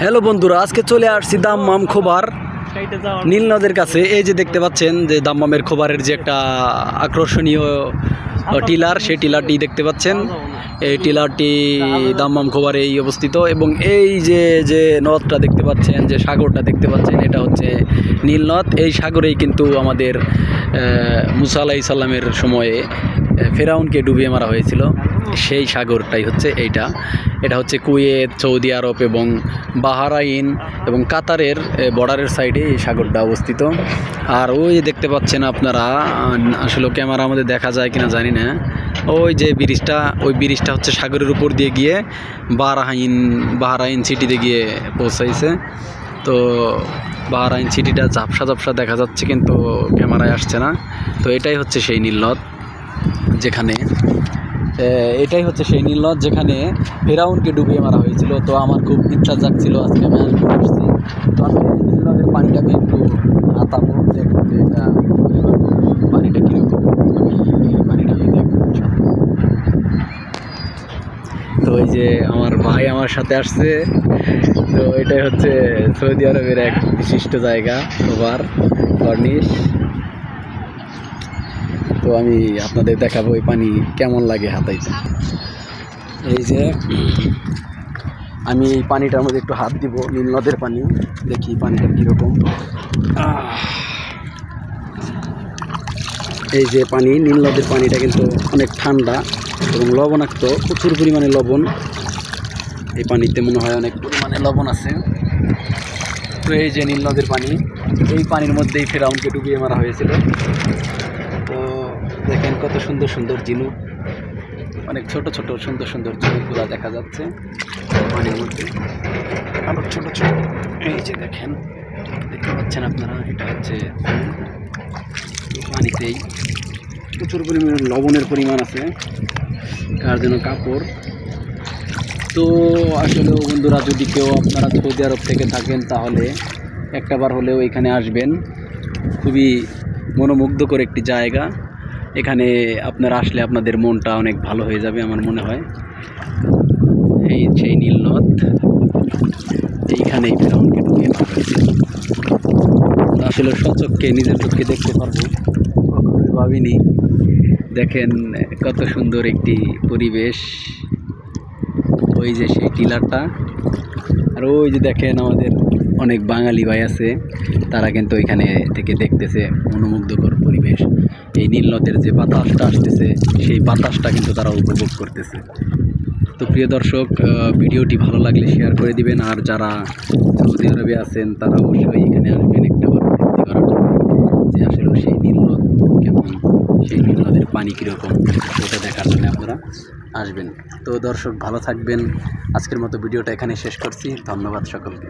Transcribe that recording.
Hello বন্ধুরা, আজকে চলে আসছি দাম্মাম খোবার নীল নদের কাছে। এই যে দেখতে পাচ্ছেন যে দাম্মামের খোবারের যে একটা আকর্ষণীয় টিলার, সেই টিলারটি দেখতে পাচ্ছেন। এই টিলারটি দাম্মাম খোবারে অবস্থিত এবং এই যে যে নদটা দেখতে পাচ্ছেন, যে সাগরটা দেখতে পাচ্ছেন, এটা হচ্ছে নীল নদ। এই সাগরেই কিন্তু আমাদের মুসা আলাইহিস সালামের সময়ে ফেরাউনকে ডুবিয়ে মারা হয়েছিল। সেই সাগরটাই হচ্ছে এইটা। এটা হচ্ছে কুয়েত, সৌদি আরব এবং বাহরাইন এবং কাতারের বর্ডারের সাইডে এই সাগরটা অবস্থিত। আর ওই দেখতে পাচ্ছেন আপনারা, আসলে ক্যামেরা আমাদের দেখা যায় কিনা জানি না, ওই যে ব্রিজটা, ওই ব্রিজটা হচ্ছে সাগরের উপর দিয়ে গিয়ে বাহরাইন সিটিতে গিয়ে পৌঁছাইছে। তো বাহরাইন সিটিটা ঝাপসা ঝাপসা দেখা যাচ্ছে, কিন্তু ক্যামেরায় আসছে না। তো এটাই হচ্ছে সেই নীল নদ যেখানে যেখানে ফেরাউনকে ডুবিয়ে মারা হয়েছিল। তো আমার খুব ইচ্ছা জাগছিল, আজকে আমি আসছি। তো আমি নীল নদের পানিটাকে একটু হাতাবো, দেখবো যে এটা পানিটা কীরকম। পানিটা আমি দেখবো। তো ওই যে আমার ভাই আমার সাথে আসছে। তো এটাই হচ্ছে সৌদি আরবের এক বিশিষ্ট জায়গা, খোবার কর্নিশ। তো আমি আপনাদের দেখাবো এই পানি কেমন লাগে হাতাইতে। এই যে আমি এই পানিটার মধ্যে একটু হাত দিব, নীল নদের পানি, দেখি পানিটা কীরকম। এই যে পানি, নীল নদের পানিটা কিন্তু অনেক ঠান্ডা এবং লবণাক্ত, প্রচুর পরিমাণে লবণ। এই পানিতে মনে হয় অনেক পরিমাণে লবণ আছে। তো এই যে নীল নদের পানি, এই পানির মধ্যেই ফেরাউনকে ডুবিয়ে মারা হয়েছিল। তো দেখেন কত সুন্দর সুন্দর ঝিনুক, অনেক ছোট ছোট সুন্দর সুন্দর ঝিনুকগুলো দেখা যাচ্ছে পানির মধ্যে, আরও ছোট ছোট। এই যে দেখেন, দেখতে পাচ্ছেন আপনারা, এটা হচ্ছে পানিতেই প্রচুর পরিমাণে লবণের পরিমাণ আছে, কার যেন কাপড়। তো আসলে বন্ধুরা, যদি কেউ আপনারা সৌদি আরব থেকে থাকেন তাহলে একটাবার হলেও এখানে আসবেন। খুবই মনোমুগ্ধকর একটি জায়গা। এখানে আপনারা আসলে আপনাদের মনটা অনেক ভালো হয়ে যাবে আমার মনে হয়। এই সেই নীল নদ, এইখানেই ফেরাউনকে ডুবিয়ে মারা হয়েছিল। আসলে সচক্ষে নিজের চোখে দেখতে পারবো, কখনোই ভাবিনি। দেখেন কত সুন্দর একটি পরিবেশ। ওই যে সেই টিলারটা, আর ওই যে দেখেন আমাদের অনেক বাঙালি ভাই আছে, তারা কিন্তু ওইখানে থেকে দেখতেছে মনোমুগ্ধকর পরিবেশ। এই নীল নদের যে বাতাসটা আসতেছে, সেই বাতাসটা কিন্তু তারা উপভোগ করতেছে। তো প্রিয় দর্শক, ভিডিওটি ভালো লাগলে শেয়ার করে দিবেন। আর যারা সৌদি আরবে আছেন তারা অবশ্যই এখানে আসবেন একটাবার ভর্তি করার জন্য, যে আসলে সেই নীল নদ কেমন, সেই নীল নদের পানি কীরকম, সেটা দেখার জন্য আপনারা আসবেন। তো দর্শক ভালো থাকবেন। আজকের মতো ভিডিওটা এখানে শেষ করছি। ধন্যবাদ সকলকে।